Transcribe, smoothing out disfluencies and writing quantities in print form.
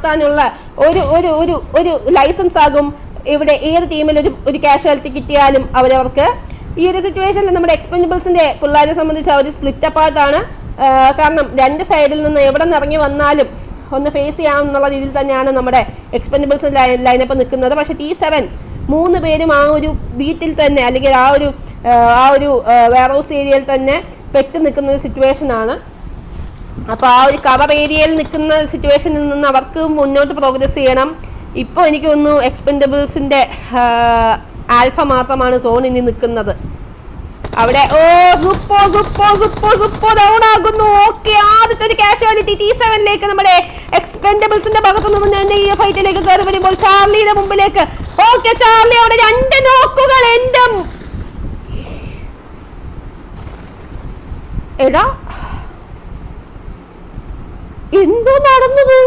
നടത്താനുള്ള ഒരു ഒരു ഒരു ഒരു ലൈസൻസ് ആകും ഇവിടെ. ഏത് ടീമിൽ ഒരു കാഷ്വാലിറ്റി കിട്ടിയാലും അവരവർക്ക്. ഈ ഒരു സിറ്റുവേഷനിൽ നമ്മുടെ എക്സ്പെൻഡബിൾസിന്റെ പിള്ളേരെ സംബന്ധിച്ച് അവർ സ്പ്ലിറ്റ് അപ്പാർട്ടാണ്. കാരണം രണ്ട് സൈഡിൽ നിന്ന് എവിടെ നിന്ന് ഇറങ്ങി വന്നാലും ഒന്ന് ഫേസ് ചെയ്യാമെന്നുള്ള രീതിയിൽ തന്നെയാണ് നമ്മുടെ എക്സ്പെൻഡബിൾസ് ലൈനപ്പ് നിൽക്കുന്നത്. പക്ഷേ T7 3 പേരും ആ ഒരു ബീറ്റിൽ തന്നെ അല്ലെങ്കിൽ ആ ഒരു വെയർഹൗസ് ഏരിയയിൽ തന്നെ പെട്ട് നിൽക്കുന്ന ഒരു സിറ്റുവേഷനാണ്. അപ്പോൾ ആ ഒരു കവർ ഏരിയയിൽ നിൽക്കുന്ന സിറ്റുവേഷനിൽ നിന്ന് അവർക്ക് മുന്നോട്ട് പ്രോഗ്രസ് ചെയ്യണം. ഇപ്പോൾ എനിക്ക് തോന്നുന്നു എക്സ്പെൻഡബിൾസിന്റെ ആൽഫ മാത്രമാണ് സോൺ ഇനി നിൽക്കുന്നത് അവിടെ. ഡൗൺ ആകുന്നു. ഓക്കെ, ആദ്യത്തെ ഒരു കാഷ്വാലിറ്റി T7ലേക്ക് നമ്മുടെ എക്സ്പെൻഡബിൾസിന്റെ ഭാഗത്തു നിന്ന് തന്നെ ഈ ഫൈറ്റിലേക്ക് കയറി വരുമ്പോൾ ചാർലിയുടെ മുമ്പിലേക്ക്. ഓക്കെ, ചാർലി അവിടെ 2 നോക്കുകൾ. എടാ എന്തോ നടന്നത്?